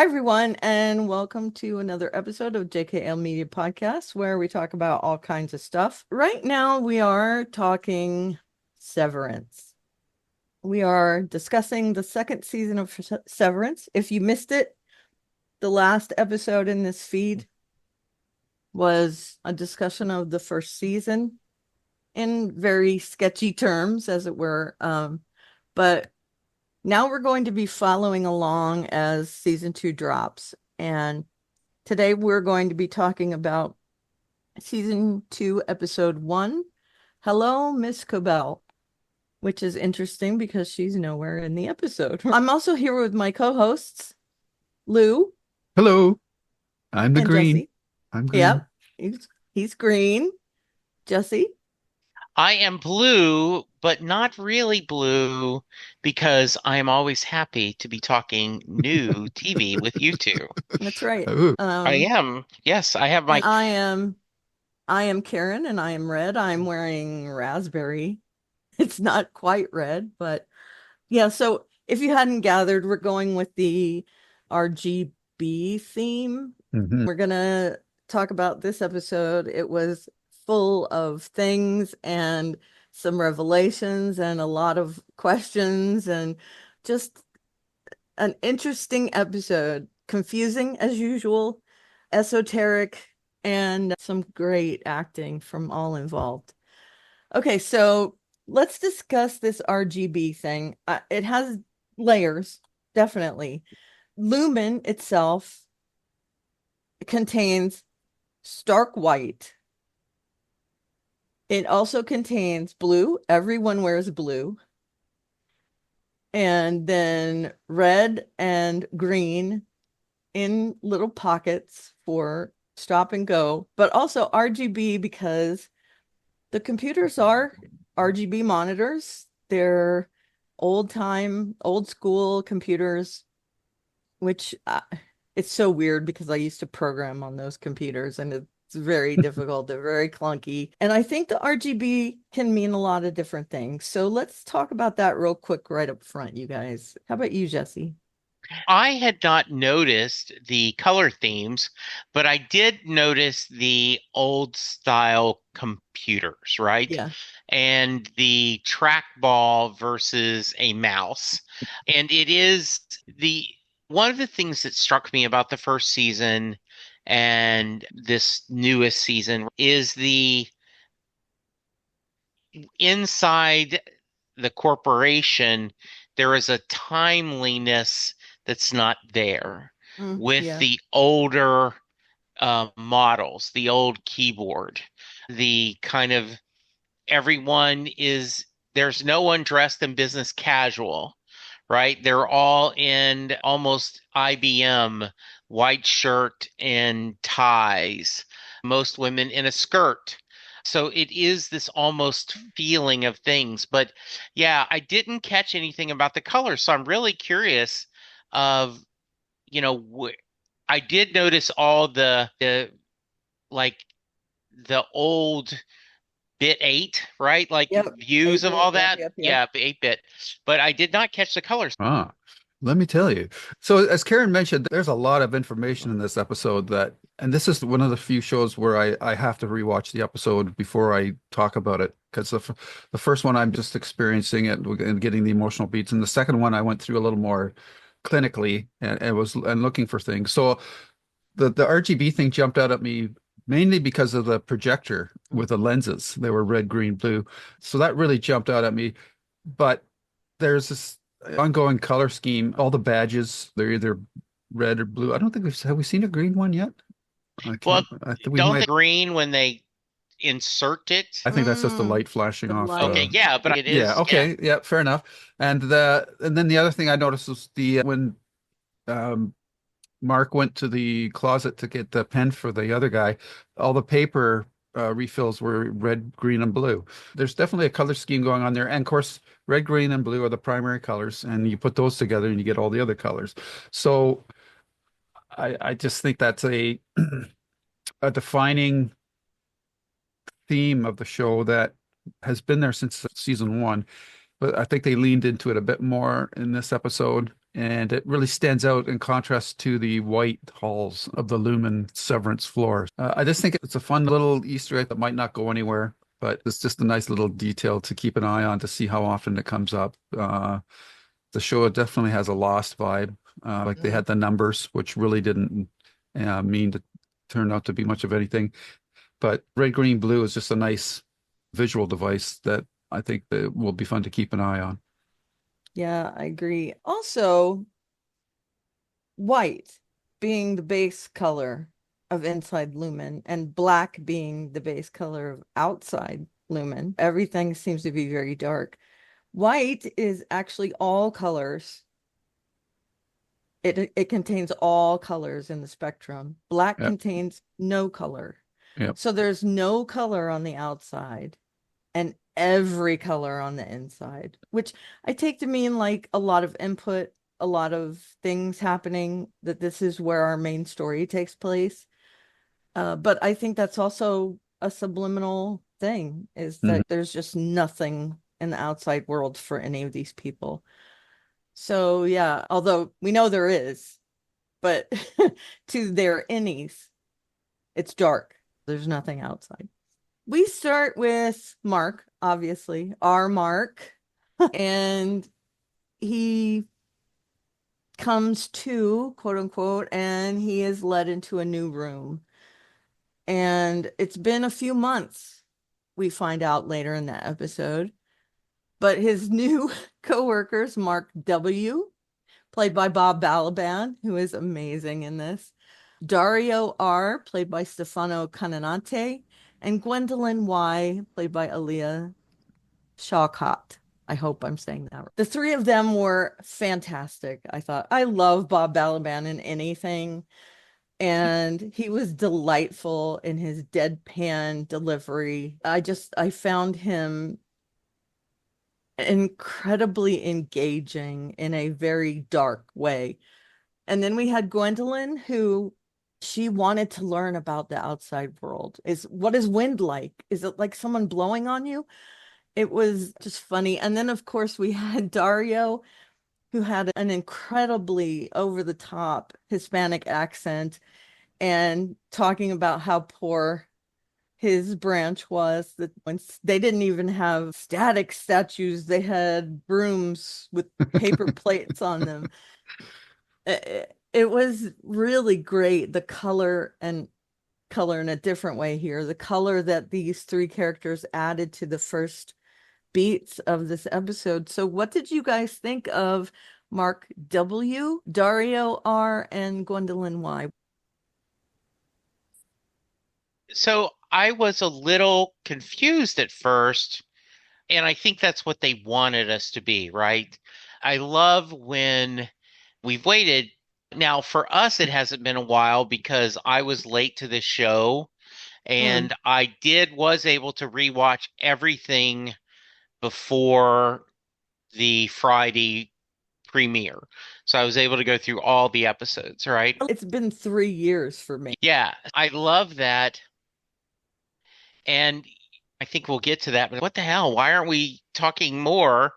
Hi, everyone, and welcome to another episode of JKL Media Podcast, where we talk about all kinds of stuff. Right now, we are talking Severance. We are discussing the second season of Severance. If you missed it, the last episode in this feed was a discussion of the first season in very sketchy terms, as it were. But now we're going to be following along as season 2 drops. And today we're going to be talking about season 2, episode 1. Hello, Miss Cobel, which is interesting because she's nowhere in the episode. I'm also here with my co-hosts, Lou Hello, I'm the and green. Jesse. I'm green. Yep, he's green. Jesse. I am blue, but not really blue because I am always happy to be talking new TV with you two. That's right. Oh, I am. Yes, I have And my. I am Karen and I am red. I'm wearing raspberry. It's not quite red, but yeah, so if you hadn't gathered, we're going with the RGB theme. hmm We're gonna talk about this episode. It was full of things and some revelations and a lot of questions and just an interesting episode. Confusing as usual, esoteric, and some great acting from all involved. Okay, so let's discuss this RGB thing. It has layers, definitely. Lumen itself contains stark white. It also contains blue. Everyone wears blue. And then red and green in little pockets for stop and go, but also RGB because the computers are RGB monitors. They're old school computers, which it's so weird because I used to program on those computers and it's very difficult. They're very clunky. And I think the RGB can mean a lot of different things. So let's talk about that real quick right up front, you guys. How about you, Jesse? I had not noticed the color themes, but I did notice the old style computers, right? Yeah. And the trackball versus a mouse. And it is the one of the things that struck me about the first season and this newest season is the inside the corporation, there is a timeliness that's not there with Yeah. the older models, the old keyboard, the kind of everyone is, there's no one dressed in business casual, right? They're all in almost IBM, white shirt and ties, most women in a skirt. So it is this almost feeling of things. But yeah, I didn't catch anything about the color. So I'm really curious of, you know, I did notice all the like the old bit eight, right? Like Yep. views Eight of bit. all Yep. that. Yep. Yep. Yeah, 8-bit. But I did not catch the colors. ah, let me tell you. So, as Karen mentioned, there's a lot of information in this episode and this is one of the few shows where I have to rewatch the episode before I talk about it because the first one I'm just experiencing it and getting the emotional beats, and the second one I went through a little more clinically and looking for things. So, the RGB thing jumped out at me mainly because of the projector with the lenses. They were red, green, blue. So that really jumped out at me. But there's this ongoing color scheme. All the badges, they're either red or blue. I don't think have we seen a green one yet? I Well, can't. I think we don't might. they green when they insert it? I think that's just the Mm, light flashing the off. Okay, light. yeah, but it Yeah. is, yeah. Okay. Yeah. Fair enough. And then the other thing I noticed was the when um Mark went to the closet to get the pen for the other guy. All the paper refills were red, green, and blue. There's definitely a color scheme going on there. And of course, red, green, and blue are the primary colors, and you put those together and you get all the other colors. So I just think that's a defining theme of the show that has been there since season 1. But I think they leaned into it a bit more in this episode. and it really stands out in contrast to the white halls of the Lumen Severance floor. I just think it's a fun little Easter egg that might not go anywhere, but it's just a nice little detail to keep an eye on to see how often it comes up. The show definitely has a Lost vibe. Like they Mm. had the numbers, which really didn't mean to turn out to be much of anything. But red, green, blue is just a nice visual device that I think that will be fun to keep an eye on. Yeah, I agree. Also, white being the base color of inside Lumen and black being the base color of outside Lumen. Everything seems to be very dark. White is actually all colors. It contains all colors in the spectrum. Black Yep. contains no color. Yep. So there's no color on the outside and every color on the inside, which I take to mean like a lot of input, a lot of things happening, that this is where our main story takes place. But I think that's also a subliminal thing, is Mhm. that there's just nothing in the outside world for any of these people. So yeah, although we know there is, but to their innies, it's dark. There's nothing outside. We start with Mark, obviously, our Mark, and he comes to, quote unquote, and he is led into a new room. And it's been a few months, we find out later in that episode. But his new co-workers, Mark W., played by Bob Balaban, who is amazing in this, Dario R., played by Stefano Cananate, and Gwendolyn Y., played by Aaliyah Shawcott. I hope I'm saying that right. The three of them were fantastic. I thought, I love Bob Balaban in anything. And he was delightful in his deadpan delivery. I found him incredibly engaging in a very dark way. And then we had Gwendolyn, who she wanted to learn about the outside world. What is wind like? Is it like someone blowing on you? It was just funny. And then, of course, we had Dario, who had an incredibly over the top Hispanic accent and talking about how poor his branch was, that once they didn't even have static statues, they had brooms with paper plates on them. It was really great. The color in a different way here. The color that these three characters added to the first beats of this episode. So what did you guys think of Mark W., Dario R., and Gwendolyn Y.? So I was a little confused at first, and I think that's what they wanted us to be, right? I love when we've waited. Now, for us, it hasn't been a while because I was late to this show, Mm. and I was able to rewatch everything before the Friday premiere. So I was able to go through all the episodes, right? It's been 3 years for me. Yeah, I love that. And I think we'll get to that. But what the hell? Why aren't we talking more?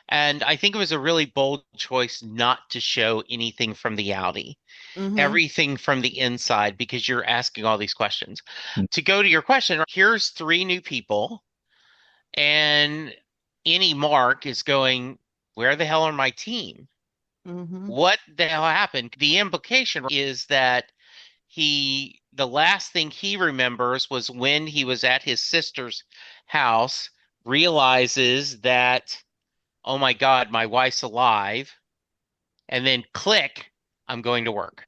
And I think it was a really bold choice not to show anything from the Outie, Mm-hmm. everything from the inside, because you're asking all these questions. Mm. To go to your question, here's three new people, and any Mark is going, where the hell are my team? Mm-hmm. What the hell happened? The implication is that the last thing he remembers was when he was at his sister's house, realizes that, oh my God, my wife's alive, and then click, I'm going to work.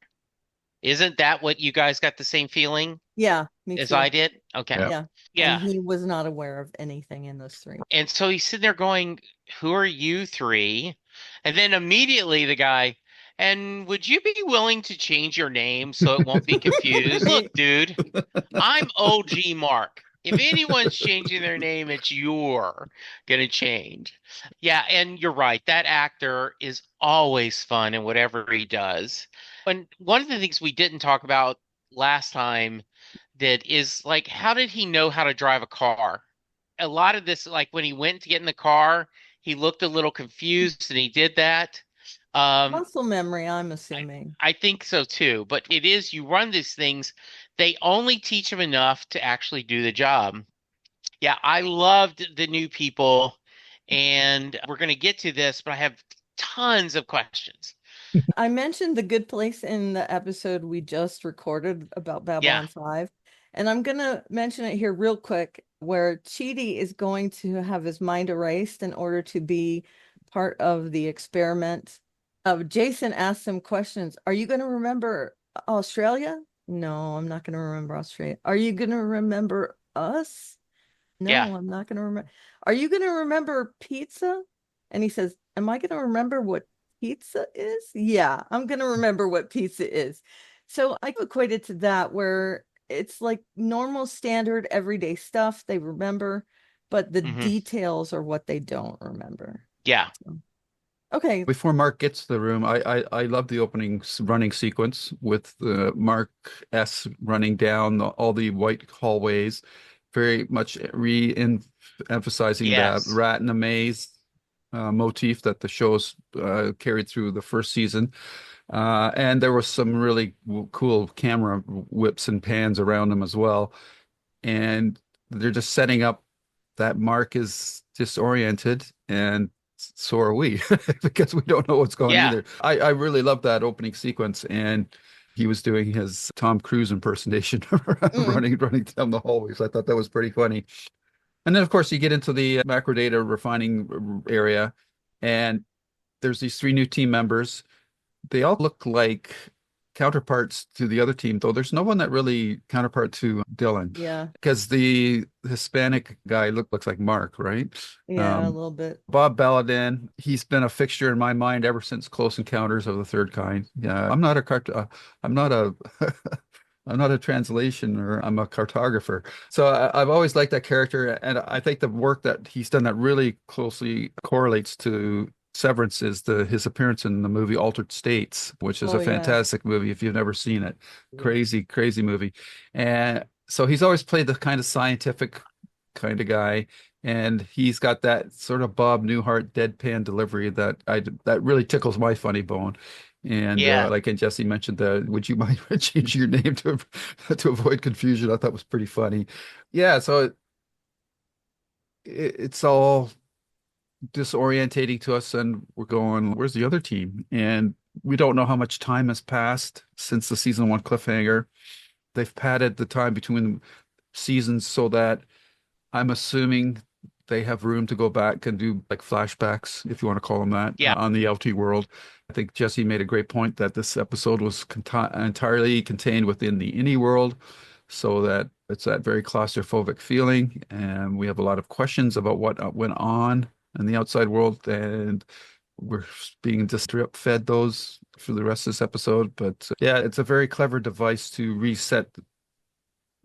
Isn't that what you guys got the same feeling Yeah, me as I too. did? Okay. Yeah. Yeah. And Yeah. he was not aware of anything in those three. And so he's sitting there going, who are you three? And then immediately the guy, and would you be willing to change your name so it won't be confused? Look, dude, I'm OG Mark. If anyone's changing their name, it's you're gonna change. Yeah, and you're right. That actor is always fun in whatever he does. And one of the things we didn't talk about last time that is like, how did he know how to drive a car? A lot of this, like when he went to get in the car, he looked a little confused and he did that. Muscle memory, I'm I, assuming. I think so too, but it is you run these things, they only teach them enough to actually do the job. Yeah, I loved the new people, and we're going to get to this, but I have tons of questions. I mentioned the good place in the episode we just recorded about Yeah. Babylon 5, and I'm gonna mention it here real quick, where Chidi is going to have his mind erased in order to be part of the experiment. Jason asked him questions. Are you going to remember Australia? No, I'm not going to remember Australia. Are you going to remember us? Yeah. No, I'm not going to remember. Are you going to remember pizza? And he says, am I going to remember what pizza is? Yeah, I'm going to remember what pizza is. So I equated to that where it's like normal, standard, everyday stuff they remember, but the Hmm. details are what they don't remember. Yeah. So, okay. Before Mark gets to the room, I love the opening running sequence with Mark S running down all the white hallways, very much re-emphasizing that Yes. rat in a maze motif that the show's carried through the first season. And there was some really cool camera whips and pans around him as well. And they're just setting up that Mark is disoriented, and so are we because we don't know what's going Yeah. either. I really love that opening sequence, and he was doing his Tom Cruise impersonation Mm, running down the hallways. I thought that was pretty funny. And then, of course, you get into the macro data refining area, and there's these three new team members. They all look like counterparts to the other team, though there's no one that really counterpart to Dylan yeah. because the Hispanic guy looks like Mark, right? Yeah, a Um, little bit. Bob Baladan, he's been a fixture in my mind ever since Close Encounters of the Third Kind. Yeah, I'm not a I'm not a translationer. I'm a cartographer. So I've always liked that character, and I think the work that he's done that really closely correlates to Severance is his appearance in the movie Altered States, which is Oh a yeah. fantastic movie if you've never seen it. Crazy, crazy movie. And so he's always played the kind of scientific kind of guy, and he's got that sort of Bob Newhart deadpan delivery that really tickles my funny bone. And Yeah. like and Jesse mentioned, would you mind changing your name to avoid confusion? I thought was pretty funny. Yeah, so it's all disorientating to us, and we're going, where's the other team? And we don't know how much time has passed since the season one cliffhanger. They've padded the time between seasons so that I'm assuming they have room to go back and do like flashbacks, if you want to call them that, Yeah. on the Outie world. I think Jesse made a great point that this episode was entirely contained within the Innie world, so that it's that very claustrophobic feeling. And we have a lot of questions about what went on in the outside world, and we're being just drip fed those for the rest of this episode. But yeah, it's a very clever device to reset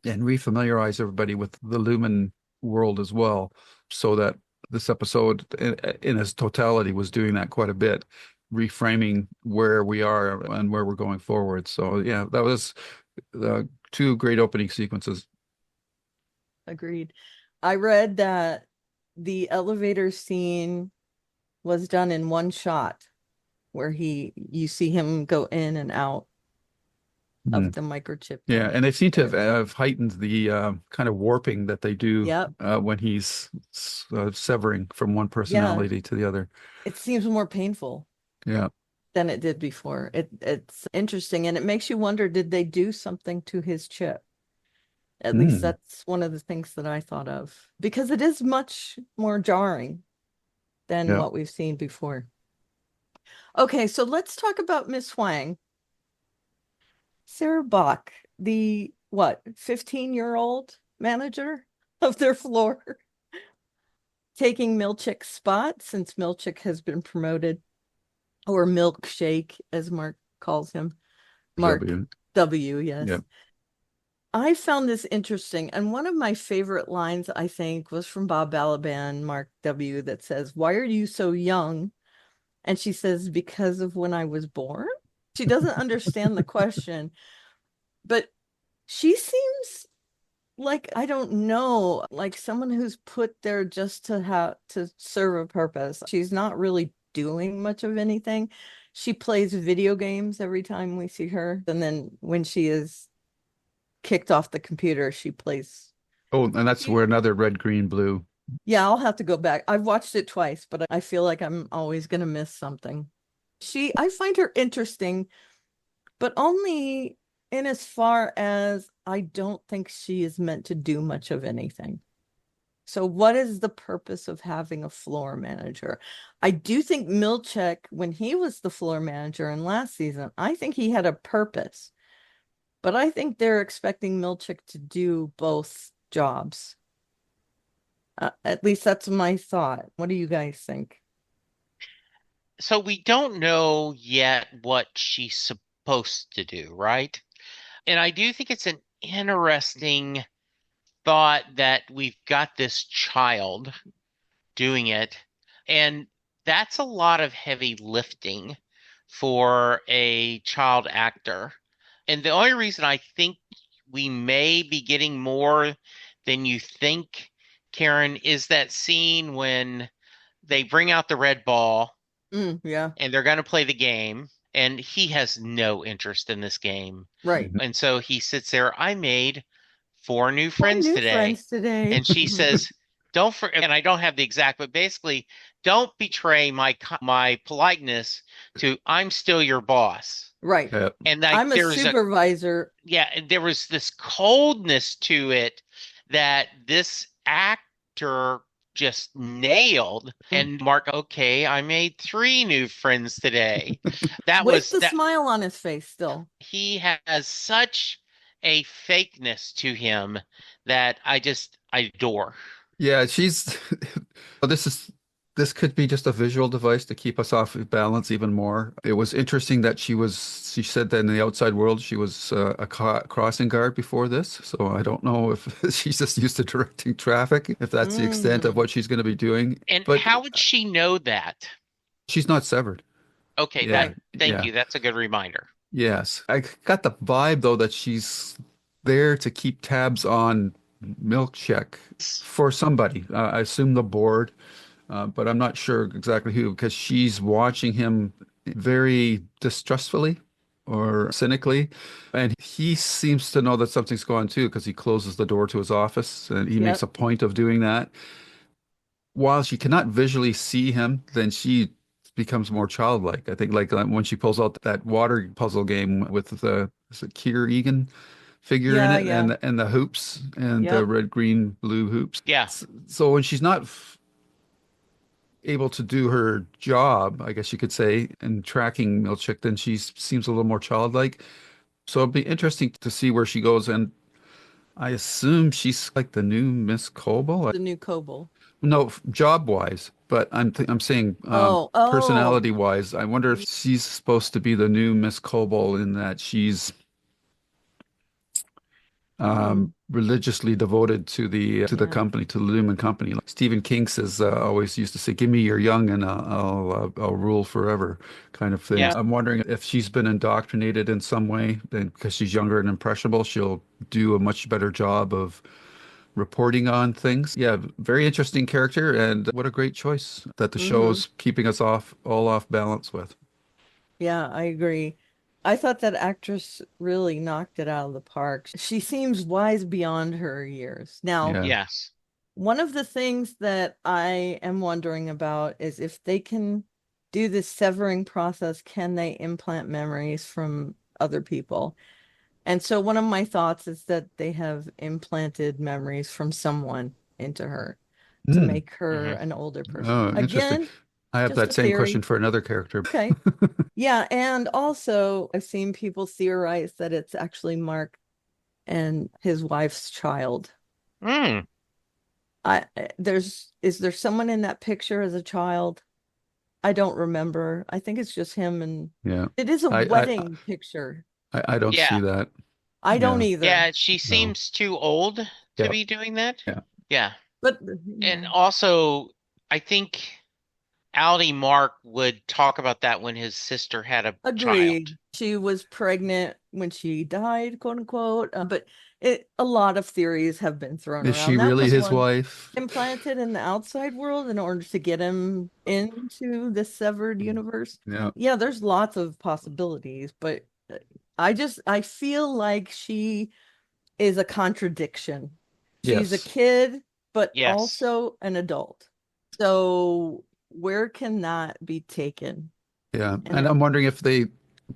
and refamiliarize everybody with the Lumen world as well, so that this episode in its totality was doing that quite a bit, reframing where we are and where we're going forward. So yeah, that was two great opening sequences. Agreed. I read that the elevator scene was done in one shot where you see him go in and out of Mhm. the microchip Yeah, and they seem to area. have heightened the kind of warping that they do Yep. when he's severing from one Yeah. personality to the other. It seems more painful Yeah. than it did before. It's interesting and it makes you wonder, did they do something to his chip? At least Mm. that's one of the things that I thought of because it is much more jarring than Yeah. what we've seen before. Okay, so let's talk about Miss Huang. Sarah Bach, the what, 15-year-old manager of their floor, taking Milchick's spot since Milchick has been promoted, or Milkshake, as Mark calls him. Mark W. W, yes. Yeah. I found this interesting, and one of my favorite lines, I think, was from Bob Balaban, Mark W, that says, "Why are you so young?" And she says, "Because of when I was born." She doesn't understand the question, but she seems like, I don't know, like someone who's put there just to have to serve a purpose. She's not really doing much of anything. She plays video games every time we see her. And then when she is kicked off the computer, she plays. Oh, and that's where another red, green, blue. Yeah, I'll have to go back. I've watched it twice, but I feel like I'm always going to miss something. I find her interesting, but only in as far as I don't think she is meant to do much of anything. So what is the purpose of having a floor manager? I do think Milchek, when he was the floor manager in last season, I think he had a purpose. But I think they're expecting Milchek to do both jobs. At least that's my thought. What do you guys think? So we don't know yet what she's supposed to do, right? And I do think it's an interesting thought that we've got this child doing it. And that's a lot of heavy lifting for a child actor. And the only reason I think we may be getting more than you think, Karen, is that scene when they bring out the red ball Yeah, and they're going to play the game. And he has no interest in this game. right. Mhm. And so he sits there. I made 4 new Four friends new today. friends today. And she says, don't and I don't have the exact, but basically, don't betray my politeness to I'm still your boss. Right. Yeah. And like I'm a supervisor. there was this coldness to it that this actor just nailed. And Mark, okay, I made 3 new friends today. That With was the that smile on his face still. he has such a fakeness to him that I adore. Yeah, she's well, this could be just a visual device to keep us off balance even more. It was interesting that she said that in the outside world she was a crossing guard before this. So I don't know if she's just used to directing traffic, if that's the extent of Mm, what she's going to be doing. And But how would she know that? she's not severed. Okay, Yeah, right. thank yeah. you. That's a good reminder. Yes. I got the vibe though that she's there to keep tabs on Milkshake for somebody. I assume the board, but I'm not sure exactly who because she's watching him very distrustfully or cynically. And he seems to know that something's going on too because he closes the door to his office and he makes Yep. a point of doing that. While she cannot visually see him, then she becomes more childlike. I think like when she pulls out that water puzzle game with the is it Keir Egan figure in Yeah, it yeah. and the hoops and the Yep. red, green, blue hoops. Yeah. So when she's not able to do her job, I guess you could say, in tracking Milchick, then she seems a little more childlike. So it'll be interesting to see where she goes. And I assume she's like the new Miss Cobel. The new Cobel. No, job wise, but I'm saying Oh. personality wise. I wonder if she's supposed to be the new Miss Cobel in that she's Mm, religiously devoted to the yeah. company, to the Lumen company. Like Stephen King says, always used to say, "Give me your young, and I'll rule forever," kind of thing. Yeah. I'm wondering if she's been indoctrinated in some way, then because she's younger and impressionable, she'll do a much better job of reporting on things. Yeah, very interesting character, and what a great choice that the show Hmm. is keeping us all off balance with. Yeah, I agree. I thought that actress really knocked it out of the park. She seems wise beyond her years. Now, Yeah. Yes. one of the things that I am wondering about is if they can do this severing process, can they implant memories from other people? And so one of my thoughts is that they have implanted memories from someone into her to Hmm. make her Hmm. an older person. Oh, interesting. Again, I have just that a same question theory. for another character. Okay. Yeah, and also I've seen people theorize that it's actually Mark and his wife's child. Mm. Is there someone in that picture as a child? I don't remember. I think it's just him and Yeah. it is a I wedding picture. I don't see Yeah. that. I don't Yeah. either. Yeah. She No. seems too old to Yeah. be doing that. Yeah. Yeah. But And yeah, also, I think Audi Mark would talk about that when his sister had a child. agreed. She was pregnant when she died, quote unquote. But A lot of theories have been thrown Is she around. That really was his one wife? implanted in the outside world in order to get him into the severed universe. Yeah. Yeah, there's lots of possibilities, but I feel like she is a contradiction. She's a Yes. kid, but Yes. also an adult. So where can that be taken? Yeah. And And it, I'm wondering if they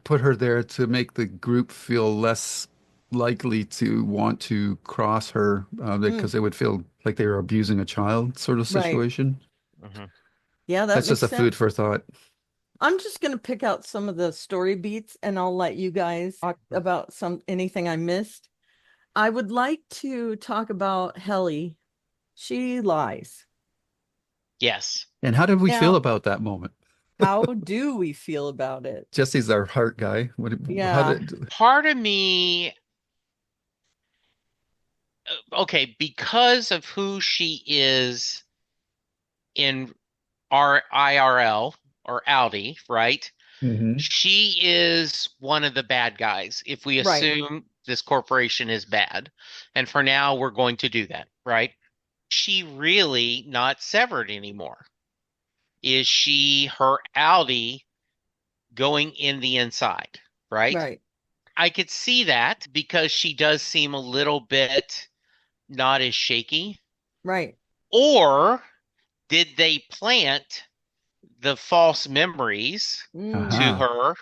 put her there to make the group feel less likely to want to cross her because mm, they would feel like they were abusing a child sort of right. situation. Hmm. Yeah, that That's just makes a food sense. for thought. I'm just going to pick out some of the story beats and I'll let you guys talk about anything I missed. I would like to talk about Helly. She lies. Yes. And how did we feel Now, about that moment? how do we feel about it? Jesse's our heart guy. How Yeah, did? Part of me, okay, because of who she is in our IRL or Outie, right? Mhm. She is one of the bad guys if we right, assume this corporation is bad. And for now, we're going to do that, right? She really not severed anymore? Is she her Outie going in the inside, right? right, I could see that because she does seem a little bit not as shaky. right. Or did they plant the false memories to Mm, Aha. her?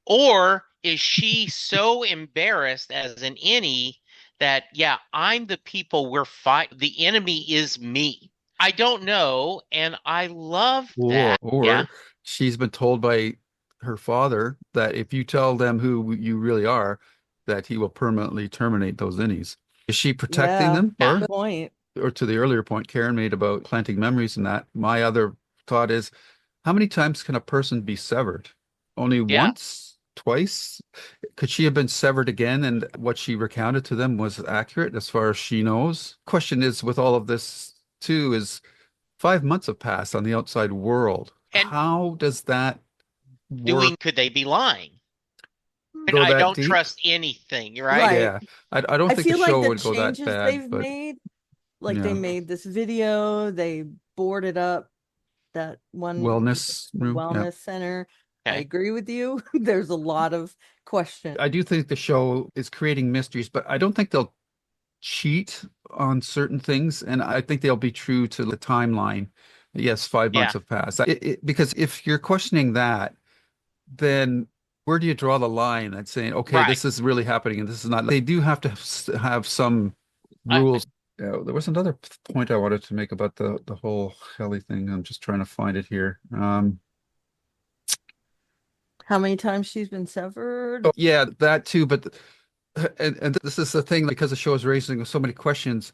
Or is she so embarrassed as an innie that, yeah, I'm the people we're fight. The enemy is me. I don't know. And I love Or that. Yeah. she's been told by her father that if you tell them who you really are, that he will permanently terminate those innies. Is she protecting yeah, them? Yeah. good point. Or to the earlier point Karen made about planting memories and that, my other thought is, how many times can a person be severed? Only Yeah. once? Twice? Could she have been severed again and what she recounted to them was accurate as far as she knows? Question is, with all of this too, is 5 months have passed on the outside world. And How does that work? could they be lying? And Go I that don't deep? trust anything, right? Right. Yeah, I don't I think the feel like show the would go that changes bad, they've but made, like they yeah, Mhm. made this video, they boarded up that one wellness room. Yeah, wellness center. I Okay. agree with you. There's a lot of questions. I do think the show is creating mysteries, but I don't think they'll cheat on certain things, and I think they'll be true to the timeline. Yes, 5 months Yeah. have passed. Because if you're questioning that, then where do you draw the line and saying, okay, Right. this is really happening and this is not? They do have to have some I, rules. Yeah, there was another point I wanted to make about the whole Kelly thing. I'm just trying to find it here. How many times she's been severed? Yeah, that too. But and this is the thing because the show is raising so many questions.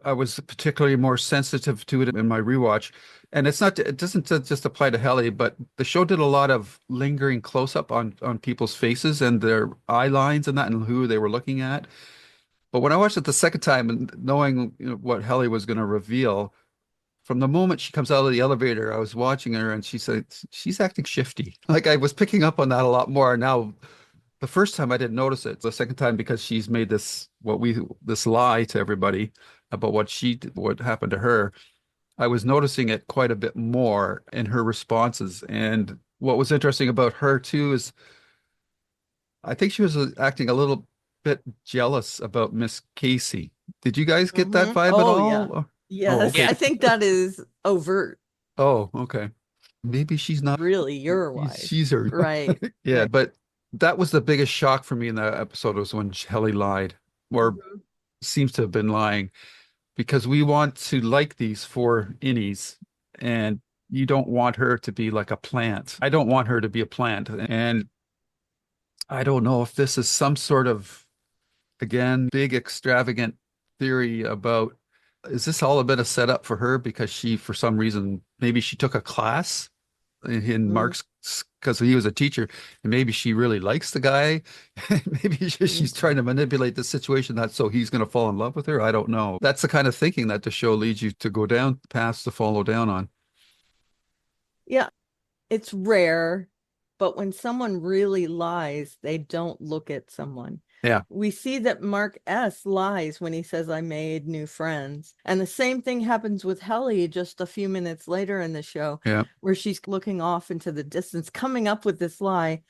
I was particularly more sensitive to it in my rewatch. And it doesn't just apply to Helly, but the show did a lot of lingering close up on people's faces and their eye lines and that and who they were looking at. But when I watched it the second time and knowing, what Helly was going to reveal, from the moment she comes out of the elevator, I was watching her and she said she's acting shifty. Like I was picking up on that a lot more. Now, the first time I didn't notice it. The second time because she's made this lie to everybody about what happened to her. I was noticing it quite a bit more in her responses. And what was interesting about her too is I think she was acting a little bit jealous about Miss Casey. Did you guys get that vibe at Oh yeah. all? Oh, Yes. okay. yeah. I think that is overt. Oh, okay. Maybe she's not. Really, your wife. She's her. Right. Yeah, Right. but that was the biggest shock for me in that episode was when Shelley lied, or Mhm. seems to have been lying, because we want to like these four innies, and you don't want her to be like a plant. I don't want her to be a plant, and I don't know if this is some sort of, again, big extravagant theory about, is this all a bit of setup for her because she, for some reason, maybe she took a class in Mm, Mark's because he was a teacher, and maybe she really likes the guy. Maybe mm. she's trying to manipulate the situation that so he's going to fall in love with her. I don't know. That's the kind of thinking that the show leads you to go down paths to follow down on. Yeah, it's rare, but when someone really lies, they don't look at someone. Yeah. We see that Mark S lies when he says, I made new friends. And the same thing happens with Helly just a few minutes later in the show, Yeah. where she's looking off into the distance, coming up with this lie.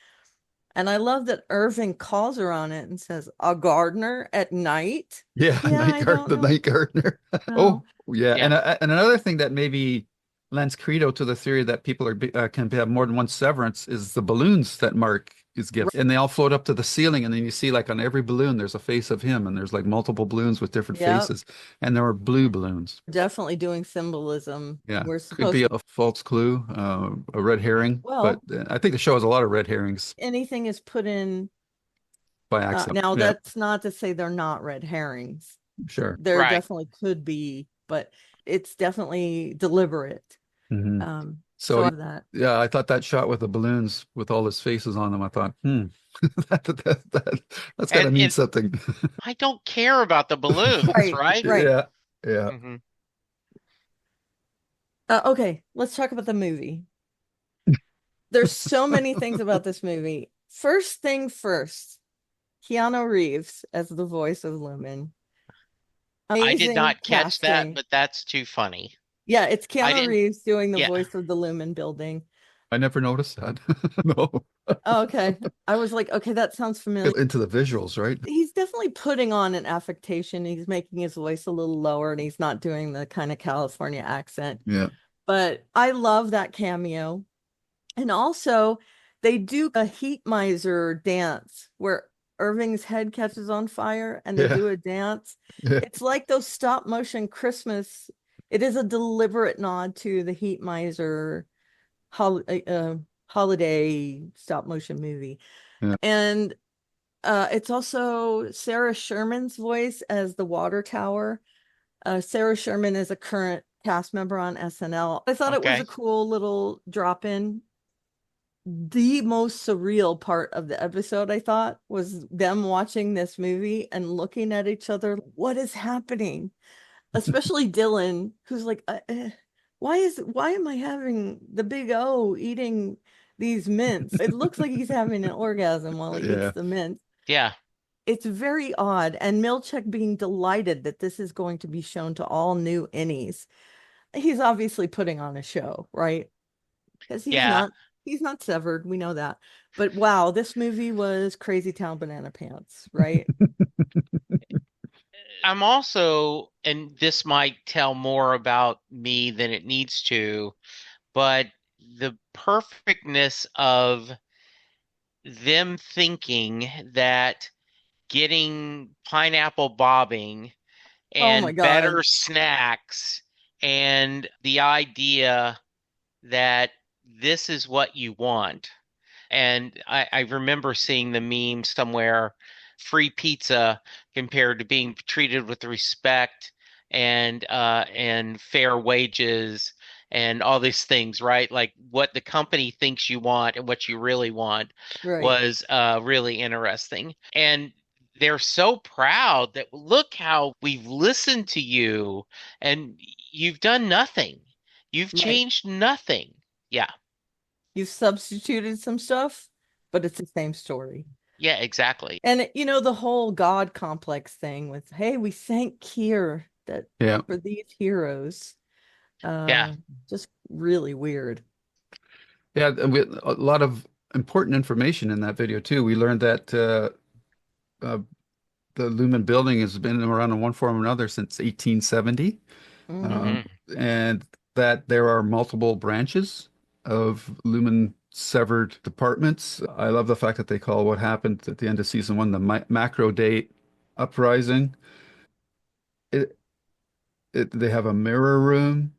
And I love that Irving calls her on it and says, a gardener at night? Yeah, Yeah, I don't the know. night gardener. No. Oh, yeah, Yeah. and another thing that maybe lends credo to the theory that people can have more than one severance is the balloons that Mark is given, and they all float up to the ceiling, and then you see like on every balloon there's a face of him, and there's like multiple balloons with different Yep. faces, and there are blue balloons. Definitely doing symbolism. Yeah, We're could supposed be to, a false clue, a red herring, but well, I think the show has a lot of red herrings anything is put in. by accident. Now, Yeah, that's not to say they're not red herrings. sure. There Right. definitely could be, but it's definitely deliberate. Hmm. So So that. yeah, I thought that shot with the balloons with all his faces on them, I thought, that's got to mean And something. I don't care about the balloons, Right, right? right. Yeah, yeah, Hmm. Okay, let's talk about the movie. There's so many things about this movie. First thing first, Keanu Reeves as the voice of Lumen. I did Amazing not catch that, casting. but that's too funny. Yeah, it's I Keanu didn't, Reeves doing the yeah. voice of the Lumen building. I never noticed that. No, Oh, okay. I was like, okay, that sounds familiar. into the visuals, right? He's definitely putting on an affectation. He's making his voice a little lower and he's not doing the kind of California accent. Yeah, But I love that cameo. And also, they do a heat miser dance where Irving's head catches on fire and they yeah, do a dance. yeah, It's like those stop motion Christmas. It is a deliberate nod to the heat miser hol holiday stop motion movie. yeah. And it's also Sarah Sherman's voice as the water tower. Sarah Sherman is a current cast member on SNL. I thought it was a Okay. cool little drop in. The most surreal part of the episode, I thought, was them watching this movie and looking at each other. What is happening? Especially Dylan, who's like, why am I having the big O eating these mints? It looks like he's having an orgasm while he eats Yeah. the mints. Yeah. It's very odd. And Milchek being delighted that this is going to be shown to all new innies. He's obviously putting on a show, right? Because Yeah. he's not severed. We know that. But wow, this movie was Crazy Town Banana Pants, right? I'm also, and this might tell more about me than it needs to, but the perfectness of them thinking that getting pineapple bobbing Oh my and God. better snacks and the idea that this is what you want. And I remember seeing the meme somewhere, free pizza compared to being treated with respect and fair wages and all these things, right? Like what the company thinks you want and what you really want Right. was really interesting. And they're so proud that look how we've listened to you and you've done nothing. You've Right. changed nothing. Yeah. You substituted some stuff, but it's the same story. Yeah, exactly. And the whole God complex thing with, hey, we thank Kier that Yeah. for these heroes. Yeah. Just really weird. Yeah, and a lot of important information in that video too. We learned that uh, the Lumen building has been around in one form or another since 1870, Hmm. um, Hmm. and that there are multiple branches of Lumen severed departments. I love the fact that they call what happened at the end of season one the macro date uprising. It, they have a mirror room.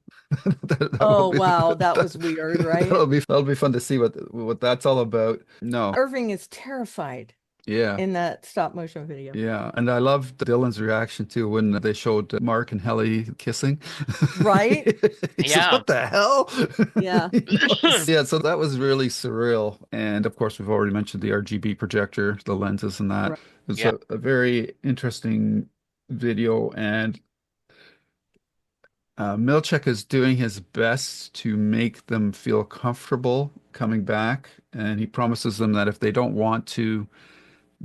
That will Oh be wow, that was weird, right? that'll be fun to see what that's all about. No, Irving is terrified yeah. in that stop motion video. Yeah, and I loved Dylan's reaction too when they showed Mark and Helly kissing. Right? He says, Yeah. "What the hell?" Yeah. Yeah, so that was really surreal. And of course, we've already mentioned the RGB projector, the lenses, and that. Right. It's Yeah. a very interesting video, and Milchek is doing his best to make them feel comfortable coming back, and he promises them that if they don't want to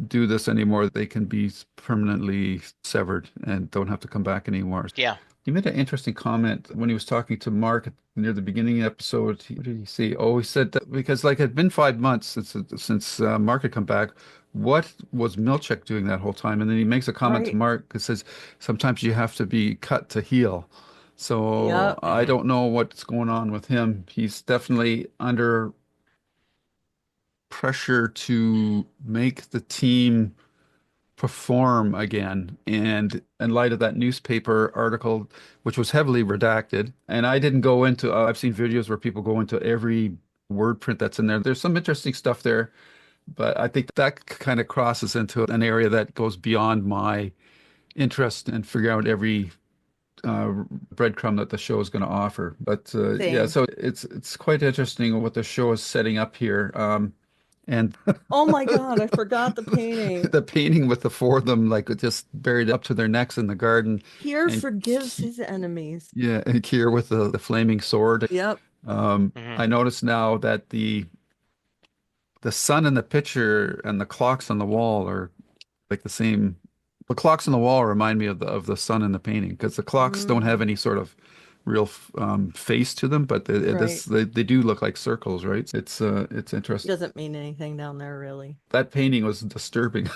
do this anymore. They can be permanently severed and don't have to come back anymore. Yeah. He made an interesting comment when he was talking to Mark near the beginning of the episode. What did he say? Oh, he said that because like it had been 5 months since Mark had come back. What was Milchek doing that whole time? And then he makes a comment to Right. Mark that says sometimes you have to be cut to heal. So Yep. I don't know what's going on with him. He's definitely under pressure to make the team perform again. And in light of that newspaper article, which was heavily redacted, and I didn't go into, I've seen videos where people go into every word print that's in there. There's some interesting stuff there, but I think that kind of crosses into an area that goes beyond my interest in figuring out every uh, breadcrumb that the show is going to offer. But yeah, Same. so it's quite interesting what the show is setting up here. And Oh my God, I forgot the painting. the painting with the four of them like just buried up to their necks in the garden, Here and forgives his enemies. yeah, and Kier with the flaming sword. Yep. Hmm. I notice now that the sun in the picture and the clocks on the wall are like the same. The clocks on the wall remind me of the sun in the painting because the clocks don't have Mm, any sort of real face to them, but right. they do look like circles, right? It's interesting. Doesn't mean anything down there, really. That painting was disturbing.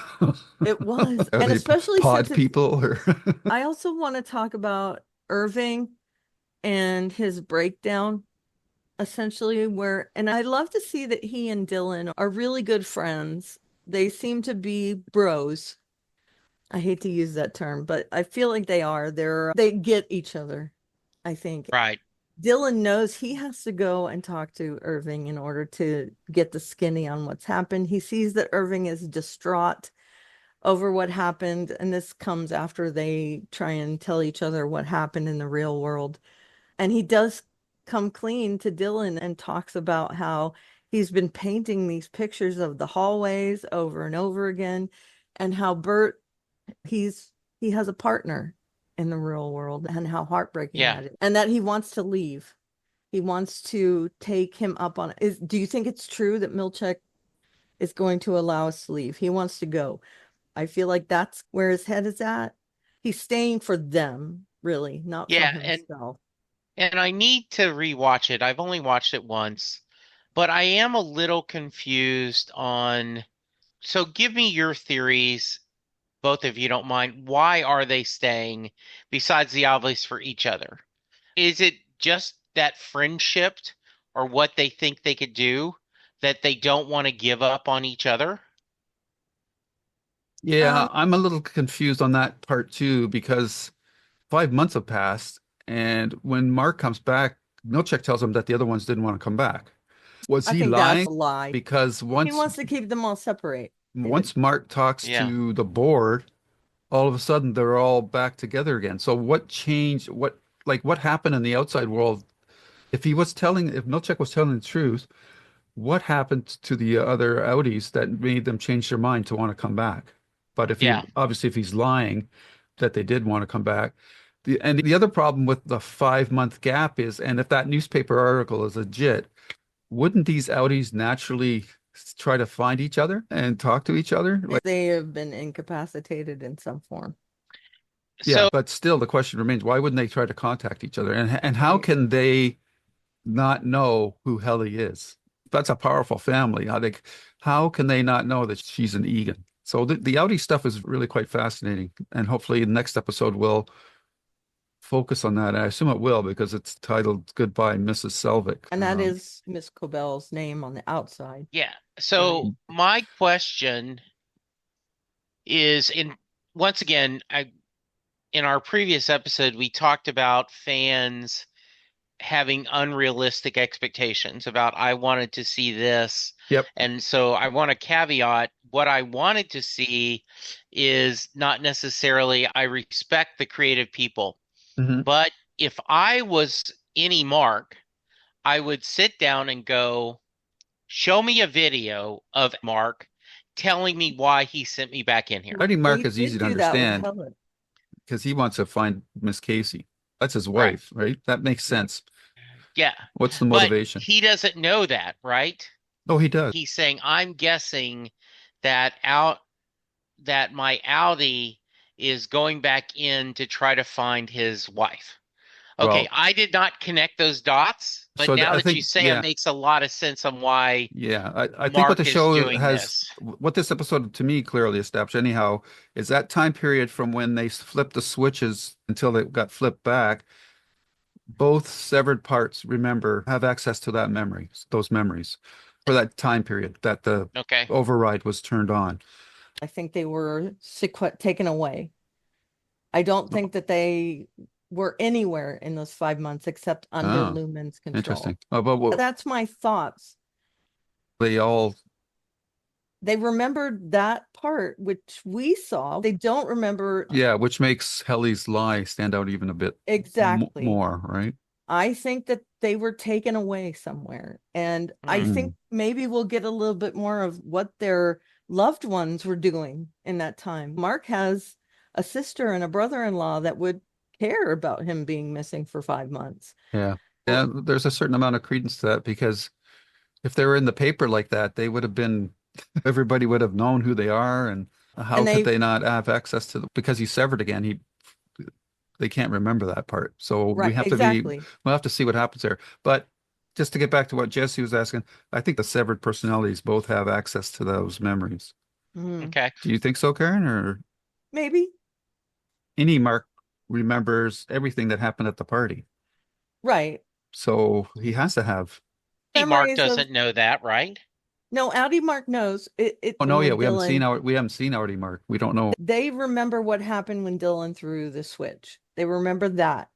It was. Are And they especially since pod it's, people or? I also want to talk about Irving and his breakdown, essentially, where, and I love to see that he and Dylan are really good friends. They seem to be bros. I hate to use that term, but I feel like they are. They get each other, I think. Right. Dylan knows he has to go and talk to Irving in order to get the skinny on what's happened. He sees that Irving is distraught over what happened, and this comes after they try and tell each other what happened in the real world. And he does come clean to Dylan and talks about how he's been painting these pictures of the hallways over and over again, and how Bert he has a partner in the real world and how heartbreaking Yeah. that is, and that he wants to leave. He wants to take him up on it. Do you think it's true that Milchek is going to allow us to leave? He wants to go. I feel like that's where his head is at. He's staying for them, really, not for Yeah. himself. And I need to rewatch it. I've only watched it once, but I am a little confused on. So give me your theories, both of you don't mind. Why are they staying besides the obvious for each other? Is it just that friendship or what they think they could do that they don't want to give up on each other? Yeah, Um, I'm a little confused on that part too because 5 months have passed, and when Mark comes back, Milchek tells him that the other ones didn't want to come back. Was I he think that's lying? a lie. Because He once wants to keep them all separated. once Mark talks Yeah. to the board, all of a sudden they're all back together again. So what changed? What happened in the outside world? If Milchek was telling the truth, what happened to the other Audis that made them change their mind to want to come back? But Yeah. if he's lying, that they did want to come back. And the other problem with the 5 month gap is, and if that newspaper article is legit, wouldn't these Audis naturally try to find each other and talk to each other? Like, They have been incapacitated in some form. yeah, So but still the question remains, why wouldn't they try to contact each other? And how Right. can they not know who Helly is? That's a powerful family. How can they not know that she's an Egan? So the Audi stuff is really quite fascinating. And hopefully the next episode will focus on that. I assume it will because it's titled Goodbye, Mrs. Selvig. And that is Miss Cobel's name on the outside. yeah. Right. So my question is in once again, in our previous episode, we talked about fans having unrealistic expectations about I wanted to see this. Yep. And so I want to caveat what I wanted to see is not necessarily I respect the creative people, Hmm. but if I was any Mark, I would sit down and go, show me a video of Mark telling me why he sent me back in here. Marty They Mark is easy did to do that with understand Helen. because he wants to find Miss Casey. That's his Right. wife, right? That makes Right. sense. Yeah. What's the But motivation? he doesn't know that, right? Oh, he does. He's saying, I'm guessing that out that my Outie is going back in to try to find his wife. Okay, Well, I did not connect those dots, but so now I that you think, say it yeah, makes a lot of sense on why yeah. I think what the Mark is show doing has, this. what this episode to me clearly established, anyhow, is that time period from when they flipped the switches until they got flipped back. Both severed parts, remember, have access to that memory, those memories, for that time period that the Okay. override was turned on. I think they were taken away. I don't think that they were anywhere in those 5 months except under Oh, Lumen's interesting. control. Oh, but what That's my thoughts. they all, They remembered that part, which we saw. They don't remember yeah, which makes Helly's lie stand out even a bit exactly. more, right? I think that they were taken away somewhere. And I Mm. think maybe we'll get a little bit more of what their loved ones were doing in that time. Mark has a sister and a brother-in-law that would care about him being missing for 5 months. Yeah. Yeah, there's a certain amount of credence to that because if they were in the paper like that, they would have been, everybody would have known who they are, and how And could they, they not have access to because he's severed again, they can't remember that part. So right, exactly. we'll have to see what happens there. But just to get back to what Jesse was asking, I think the severed personalities both have access to those memories. Mhm. Okay. Do you think so, Karen? Or Maybe. any Mark remembers everything that happened at the party. Right. So he has to have. Mark Memories of doesn't know that, right? no, Audie Mark knows it Oh no, yeah, when Dylan we haven't seen already Mark. We don't know. they remember what happened when Dylan threw the switch. They remember that.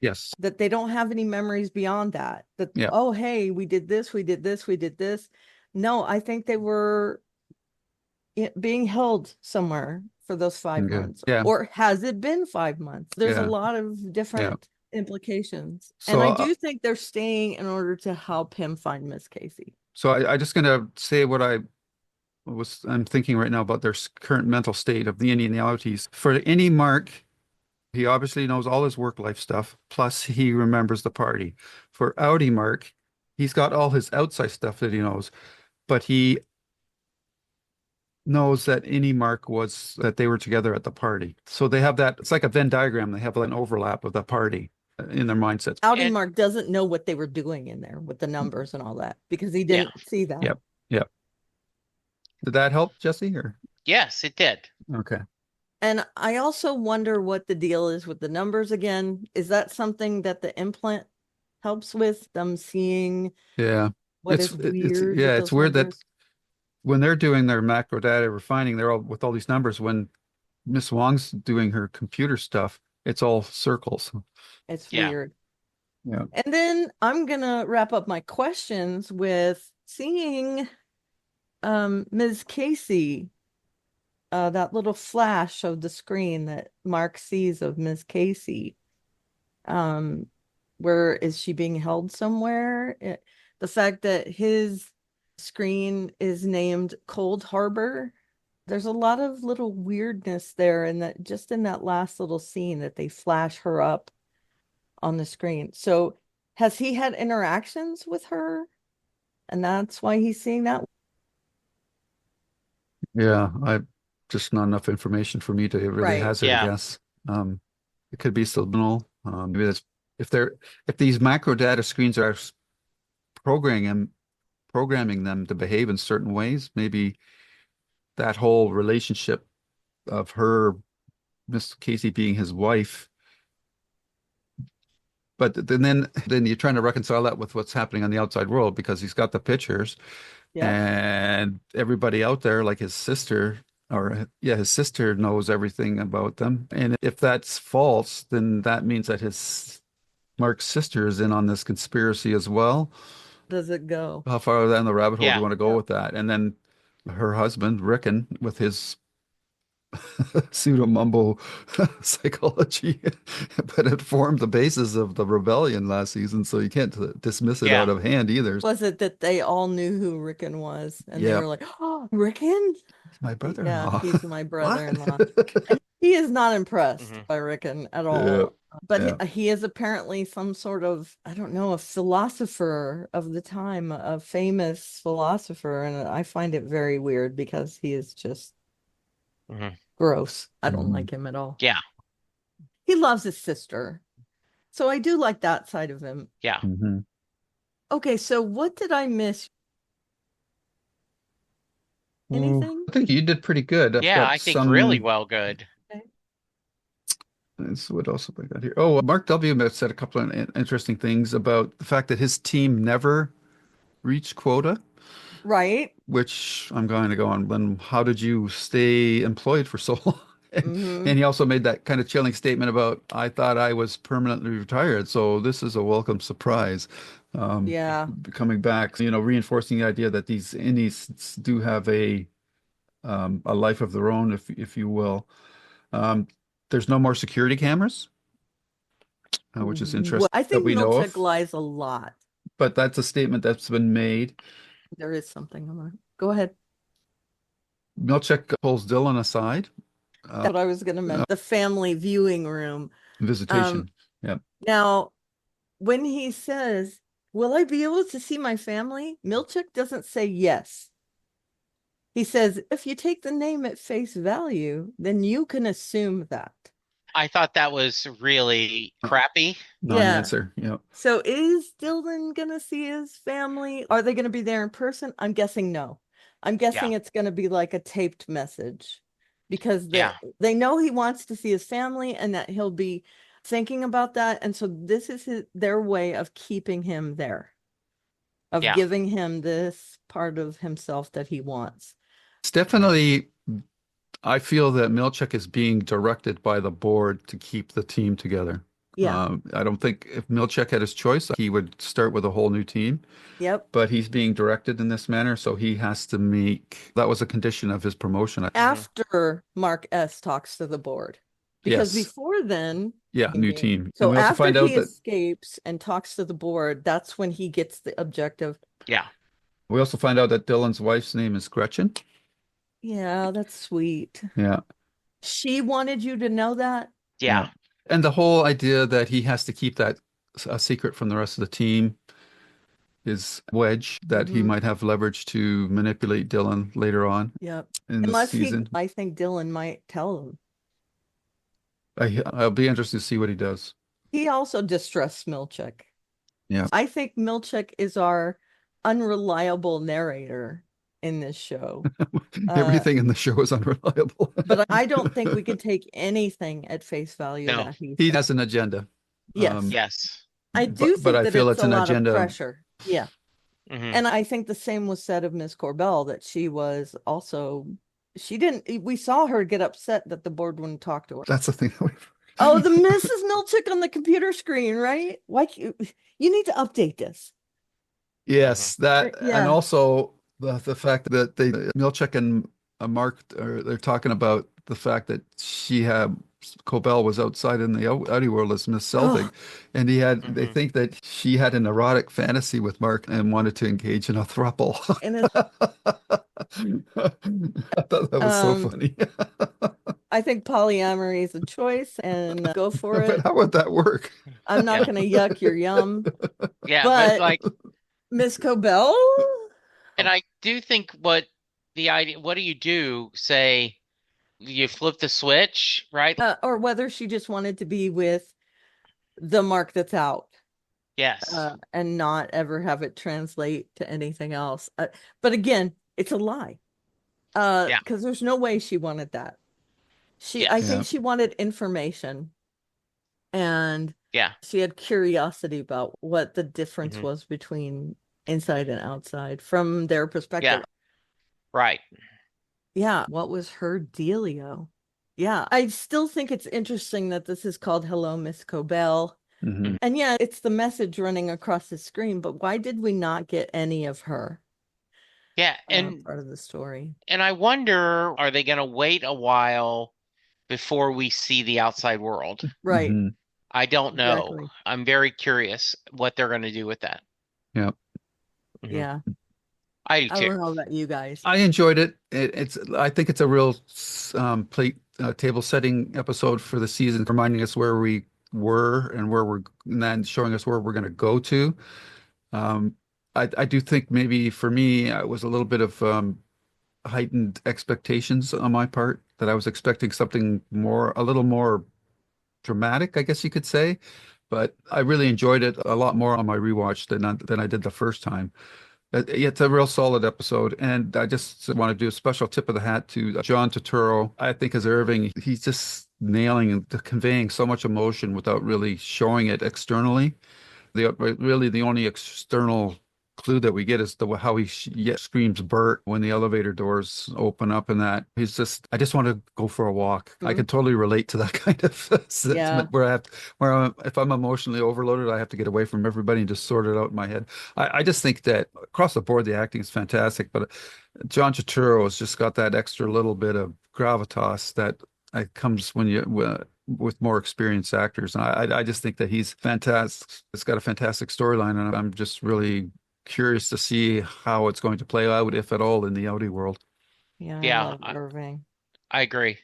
Yes. That they don't have any memories beyond that. That, Yeah. oh, hey, we did this, we did this, we did this. No, I think they were being held somewhere for those 5 Okay. months. Yeah. Or has it been 5 months? There's a Yeah. lot of Yeah. different implications. And So I do think they're staying in order to help him find Miss Casey. I just gonna say what I'm thinking right now about their current mental state of the Indianapolis. For any Mark, he obviously knows all his work life stuff, plus he remembers the party. For Outie Mark, he's got all his outside stuff that he knows, but he knows that any Mark was that they were together at the party. So they have that, it's like a Venn diagram. They have an overlap of the party in their mindsets. Audie And Mark doesn't know what they were doing in there with the numbers and all that because he yeah, didn't see that. Yep. Yep. Did that help, Jesse? Or yes, it did. okay. And I also wonder what the deal is with the numbers again. Is that something that the implant helps with them seeing Yeah. what is weird with It's those weird that numbers? when they're doing their macro data refining, they're all with all these numbers. When Miss Wong's doing her computer stuff, it's all circles. It's Yeah. weird. Yeah. And then I'm gonna wrap up my questions with seeing Ms. Casey, that little flash of the screen that Mark sees of Ms. Casey. Where is she being held somewhere? The fact that his screen is named Cold Harbor, there's a lot of little weirdness there, and that just in that last little scene that they flash her up on the screen. So has he had interactions with her? And that's why he's seeing that? Yeah. I just not enough information for me to really Right. hazard a Yeah. guess. It could be subliminal. Maybe that's if these macro data screens are programming them to behave in certain ways, maybe that whole relationship of her, Miss Casey being his wife. But then you're trying to reconcile that with what's happening on the outside world because he's got the pictures Yep. and everybody out there, like his sister, or yeah, his sister knows everything about them. And if that's false, then that means that his Mark's sister is in on this conspiracy as well. Does it go? How far down the rabbit hole do you Yeah. want to go Yep. with that? And then her husband, Rickon, with his pseudo mumbo psychology, but it formed the basis of the rebellion last season, so you can't dismiss it out Yeah. of hand either. Was it that they all knew who Rickon was and they Yeah, were like, oh, Rickon? my Yeah, brother-in-law. he's my What? brother-in-law. And he is not impressed Hmm. by Rickon at Yeah, all. But yeah, he is apparently some sort of, I don't know, a philosopher of the time, a famous philosopher. And I find it very weird because he is just Mhm. Gross. I don't Mhm. like him at all. Yeah. He loves his sister. So I do like that side of him. Yeah. Mhm. Okay, so what did I miss? Ooh, Anything? I think you did pretty good. I've Yeah, got I think really some. well good. Okay. What else have I got here? Oh, Mark W. said a couple of interesting things about the fact that his team never reached quota, Right. which I'm going to go on. Then how did you stay employed for so long? Mm-hmm. And he also made that kind of chilling statement about, I thought I was permanently retired, so this is a welcome surprise. Um, Yeah. Coming back, reinforcing the idea that these indies do have a life of their own, if you will. Um, there's no more security cameras, which is I interesting that think we know Milchick of, lies a lot. but that's a statement that's been made. There is something on that. Go ahead. Milchek pulls Dylan aside, That's what I was going to mention. The family viewing room. Um, visitation. Yeah. Now, when he says, "Will I be able to see my family?" Milchick doesn't say yes. He says, "If you take the name at face value, then you can assume that." I thought that was really crappy. Yeah. Non-answer. Yeah. So is Dylan gonna see his family? Are they gonna be there in person? I'm guessing no. I'm Yeah. guessing it's gonna be like a taped message because Yeah. they know he wants to see his family and that he'll be thinking about that. And so this is their way of keeping him there, of Yeah. giving him this part of himself that he wants. It's Mhm. definitely, I feel that Milchek is being directed by the board to keep the team together. Yeah. I don't think if Milchek had his choice, he would start with a whole new team, Yep. but he's being directed in this manner, so he has to make, that was a condition of his promotion. Mhm. After Mark S talks to the board. Because Yes. before then, Yeah, new team. And so we also after find out he that escapes and talks to the board, that's when he gets the objective. Yeah. Dylan's wife's name is Gretchen. Yeah, that's sweet. Yeah. She wanted you to know that. Yeah. Yeah. And the whole idea that he has to keep that a secret from the rest of the team is wedge that he Hmm. might have leverage to manipulate Dylan later on Yep. in the Unless season. I think Dylan might tell him. I'll be interested to see what he does. He also distrusts Milchick. Yeah. I think Milchick is our unreliable narrator in this show. Everything in the show is unreliable. But I don't think we could take anything at face value No. that he He said. has an agenda. Yes. Yes. I do But think I that feel it's it's a an lot of agenda. pressure. Yeah. Hmm. And I think the same was said of Miss Corbell, that she was also, she didn't, we saw her get upset that the board wouldn't talk to her. That's the thing that Oh, the we Mrs. Milchick on the computer screen, right? Why you need to update this. Hmm. Yes, that and Yeah. also the fact that they Milchek and Mark are they're talking about the fact that she had Cobel was outside in the outie world as Miss Selvig, Oh, and they Hmm. think that she had an erotic fantasy with Mark and wanted to engage in a throuple. and it's I thought that was so um funny. I think polyamory is a choice and go for But it. how would that work? I'm not Yeah. gonna yuck your yum, Yeah. But but like, Miss Cobell, and I do think what the idea, what do you do? Say you flip the switch, right? or whether she just wanted to be with the Mark that's out. Yes. And not ever have it translate to anything else. But again, it's a lie. Yeah. Because there's no way she wanted that. I Yes. Yeah. think she wanted information and Yeah. she had curiosity about what the difference Hmm. was between inside and outside from their perspective. Yeah. Right. Yeah, what was her dealio? Yeah, I still think it's interesting that this is called Hello, Miss Cobell. Mhm. And yeah, it's the message running across the screen, but why did we not get any of her Yeah. part of the story? And I wonder, are they going to wait a while before we see the outside world? Right, Mhm. I don't know. exactly. I'm very curious what they're going to do with that. Yeah. Hmm. Yeah, I do I too. don't know about you guys. I enjoyed it. I think it's a real plate table setting episode for the season, reminding us where we were and and then showing us where we're going to go to. Um, I do think maybe for me, it was a little bit of heightened expectations on my part. that I was expecting something more, a little more dramatic, I guess you could say. But I really enjoyed it a lot more on my rewatch than I did the first time. It's a real solid episode, and I just want to do a special tip of the hat to John Turturro. I think as Irving, he's just nailing and conveying so much emotion without really showing it externally. Really the only external clue that we get is the how he screams Bert when the elevator doors open up, and that he's just I just want to go for a walk. I Mhm. can totally relate to that kind of Yeah. sentiment where if I'm emotionally overloaded, I have to get away from everybody and just sort it out in my head. I just think that across the board the acting is fantastic, but John Turturro has just got that extra little bit of gravitas that comes when you with more experienced actors. And I just think that he's fantastic. It's got a fantastic storyline, and I'm just really curious to see how it's going to play out, if at all, in the Outie world. Yeah, I Yeah, love Irving. I agree.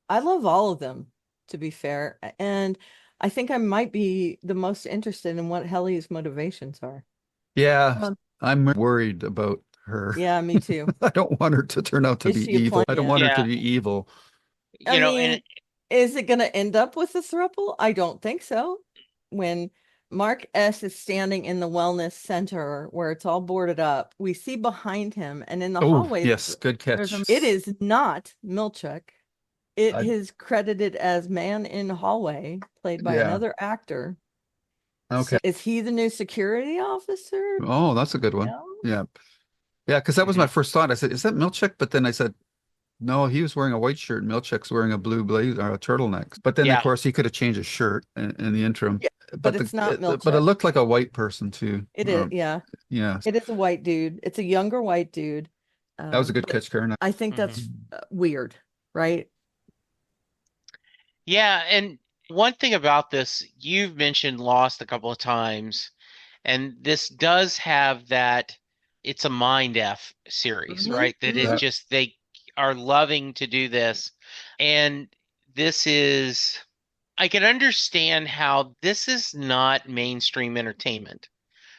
I love all of them, to be fair. And I think I might be the most interested in what Helly's motivations are. Yeah, Um, I'm worried about her. yeah, me too. I don't want her to turn out to Is be she a plan? evil. I don't Yeah. want her to Yeah, be evil. I and mean, is it going to end up with a throuple? I don't think so. When Mark S is standing in the wellness center where it's all boarded up, we see behind him, and in the Oh, hallway, yes, good there's catch. it is not Milchuk. It I, is credited as Man in Hallway, played by yeah. another actor. Okay. So is he the new security officer? Oh, that's a good one. No. Yeah. Yeah, because that was my Mhm. first thought. I said, is that Milchek? But then I said, no, he was wearing a white shirt. Milchek's wearing a blue blazer or a turtleneck. But then, of Yeah, course, he could have changed his shirt in the interim. Yeah, but it's not But it Milchuk. looked like a white person too. It is, yeah. Yeah, It is a white dude. It's a younger white dude. that was a good But catch, Karen. I think hmm that's weird, right? yeah. And one thing about this, you've mentioned Lost a couple of times, and this does have that. It's a mind F series, Hmm. right? That it Yeah. just they are loving to do this, and this is. I can understand how this is not mainstream entertainment,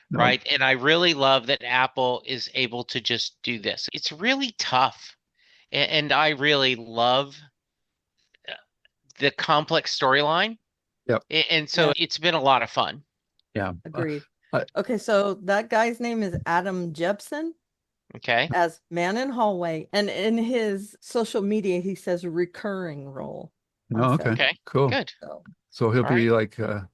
No. right? And I really love that Apple is able to just do this. It's really tough. And I really love the complex storyline. Yep. And so Yeah, it's been a lot of fun. Yeah. agreed. I- Okay, so that guy's name is Adam Jepson Okay. as Man in Hallway, and in his social media he says recurring role on no. Okay. Seven. Okay. Cool. Good. So So he'll All right. be like the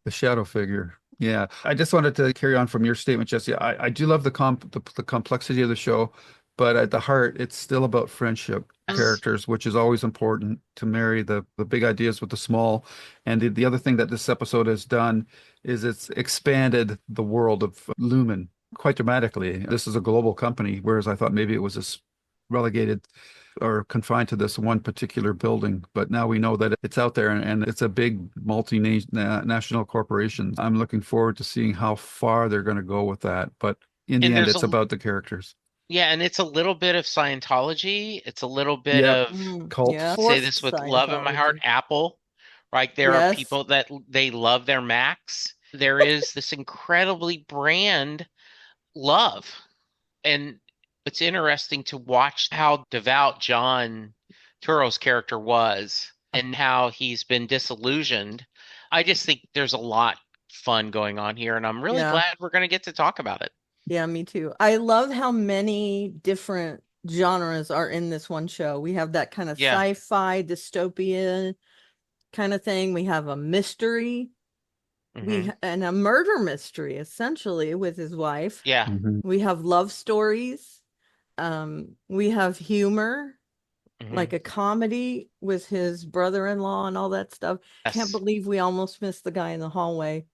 shadow figure. Yeah. I just wanted to carry on from your statement, Jesse. I do love the complexity of the show, but at the heart, it's still about friendship mm, Yes. characters, which is always important to marry the big ideas with the small. And the other thing that this episode has done is it's expanded the world of Lumen quite dramatically. This is a global company, whereas I thought maybe it was this relegated or confined to this one particular building. But now we know that it's out there, and it's a big multinational corporation. I'm looking forward to seeing how far they're going to go with that. But in the And end, there's it's a about the characters. yeah, and it's a little bit of Scientology. It's a little bit Yep. of Cult. yeah, say forced this with love in my heart, Scientology. Apple, right? There are Yes. people that they love their Macs. There is this incredibly brand love. And it's interesting to watch how devout John Turturro's character was and how he's been disillusioned. I just think there's a lot fun going on here, and I'm really Yeah. glad we're going to get to talk about it. Yeah, me too. I love how many different genres are in this one show. We have that kind of Yeah. sci-fi dystopian kind of thing. We have a mystery. hmm And a murder mystery essentially with his wife. Yeah. Mhm. We have love stories. We have humor, hmm like a comedy with his brother-in-law and all that stuff. Can't Yes. believe we almost missed the guy in the hallway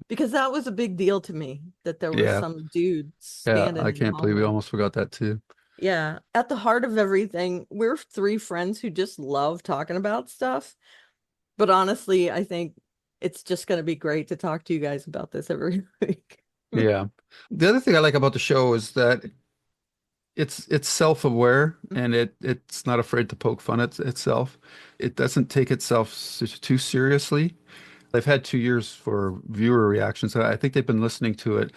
because that was a big deal to me that there was Yeah. some dude Yeah. standing I in the can't believe we hallway. almost forgot that too. Yeah, at the heart of everything, we're three friends who just love talking about stuff. But honestly, I think it's just going to be great to talk to you guys about this every week. Yeah. The other thing I like about the show is that it's self-aware, and it's not afraid to poke fun at itself. It doesn't take itself too seriously. They've had 2 years for viewer reactions. I think they've been listening to it,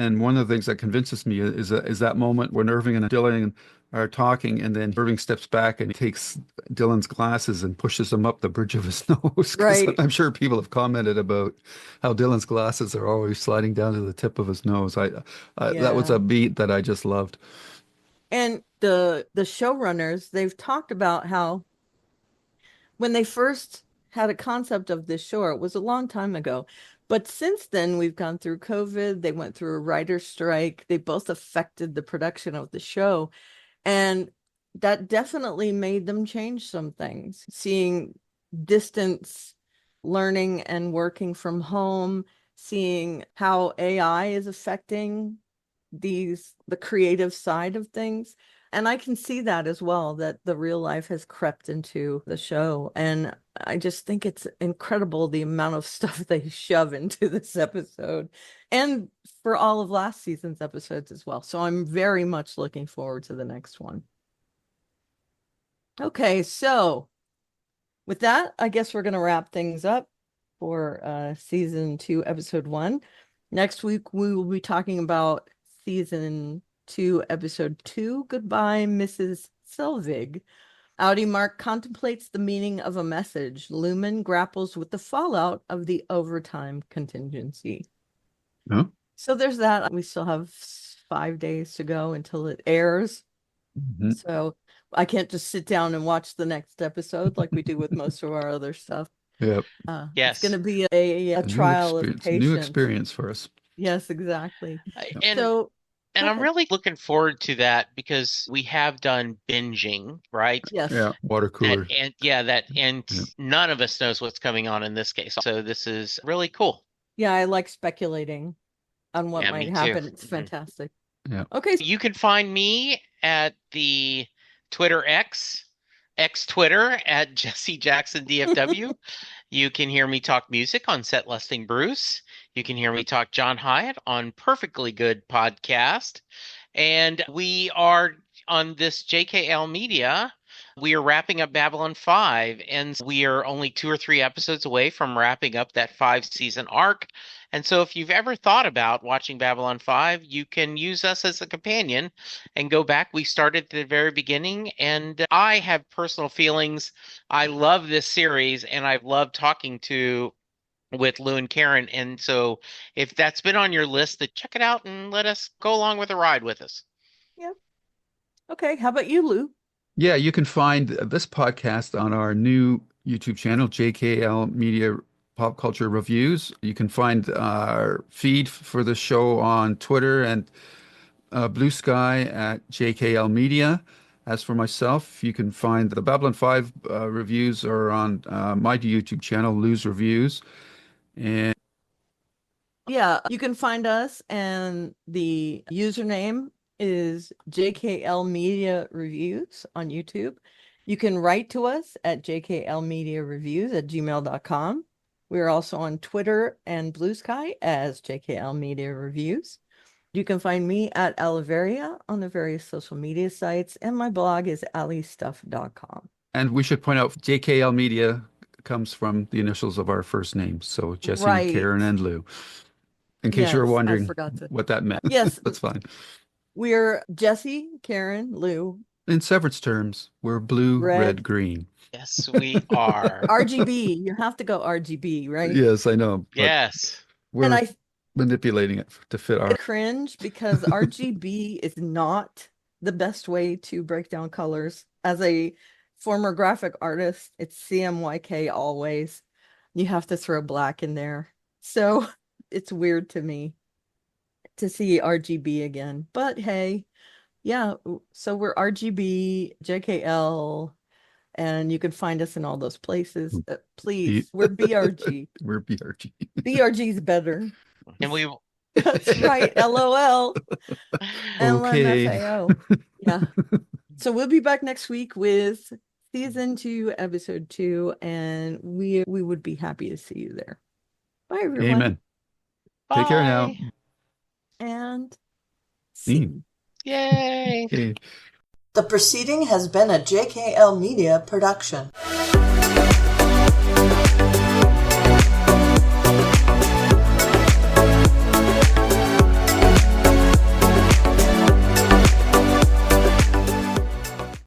And one of the things that convinces me is that moment when Irving and Dylan are talking, and then Irving steps back and takes Dylan's glasses and pushes them up the bridge of his nose. Because Right. I'm sure people have commented about how Dylan's glasses are always sliding down to the tip of his nose. That was Yeah. a beat that I just loved. And the showrunners, they've talked about how when they first had a concept of this show, it was a long time ago. But since then, we've gone through COVID. They went through a writer's strike. They both affected the production of the show. And that definitely made them change some things. Seeing distance learning and working from home, seeing how AI is affecting the creative side of things. And I can see that as well, that the real life has crept into the show. And I just think it's incredible the amount of stuff they shove into this episode and for all of last season's episodes as well. So I'm very much looking forward to the next one. Okay, so with that, I guess we're going to wrap things up for season 2, episode 1. Next week, we will be talking about season 2, episode 2, Goodbye, Mrs. Selvig. Outie Mark contemplates the meaning of a message. Lumen grapples with the fallout of the overtime contingency. Huh? So there's that. We still have 5 days to go until it airs. Mhm. So I can't just sit down and watch the next episode like we do with most of our other stuff. Yep. It's going Yes. to be a trial of New patience. experience for us. Yes, exactly. And So and go I'm ahead. really looking forward to that because we have done binging, right? Yes. Yeah, water cooler. And Yeah. none of us knows what's coming on in this case. So this is really cool. Yeah, I like speculating on what Yeah, might me too. happen. It's Mhm. fantastic. Yeah. Okay. You can find me at the Twitter X Twitter at Jesse Jackson DFW. You can hear me talk music on Set Lusting Bruce. You can hear me talk John Hyatt on Perfectly Good Podcast. And we are on this JKL Media. We are wrapping up Babylon 5, and we are only 2 or 3 episodes away from wrapping up that 5-season arc. And so, if you've ever thought about watching Babylon 5, you can use us as a companion and go back. We started at the very beginning, and I have personal feelings. I love this series, and I've loved talking with Lou and Karen. And so, if that's been on your list, then check it out and let us go along with the ride with us. Yeah. Okay. How about you, Lou? Yeah, you can find this podcast on our new YouTube channel, JKL Media Pop Culture Reviews. You can find our feed for the show on Twitter and Blue Sky at JKL Media. As for myself, you can find the Babylon 5 reviews are on my YouTube channel, Lou's Reviews. And Yeah, you can find us, and the username is JKL Media Reviews on YouTube. You can write to us at jklmediareviews@gmail.com. We are also on Twitter and Blue Sky as JKL Media Reviews. You can find me at Aliveria on the various social media sites, and my blog is alistuff.com. and we should point out JKL Media comes from the initials of our first names. So Jesse, Right. Karen, and Lou. In case you were Yes, I wondering forgot to. what that meant. Yes, That's fine. we're Jesse, Karen, Lou, In severance terms, we're blue, red, Red, green. Yes, we are. RGB. You have to go RGB, right? Yes, I know, but Yes. And we're I manipulating it to fit our. cringe because RGB is not the best way to break down colors. As a former graphic artist, it's CMYK always. You have to throw black in there. So it's weird to me to see RGB again. But hey, yeah, so we're RGB, JKL, and you can find us in all those places. Please, we're BRG. We're BRG. BRG's better. And we That's right. LOL. Okay. LMFAO. Yeah. So we'll be back next week with season 2, episode 2, and we would be happy to see you there. Bye, everyone. Amen. Take care now. Bye. And see. Yay. Okay. The proceeding has been a JKL Media production.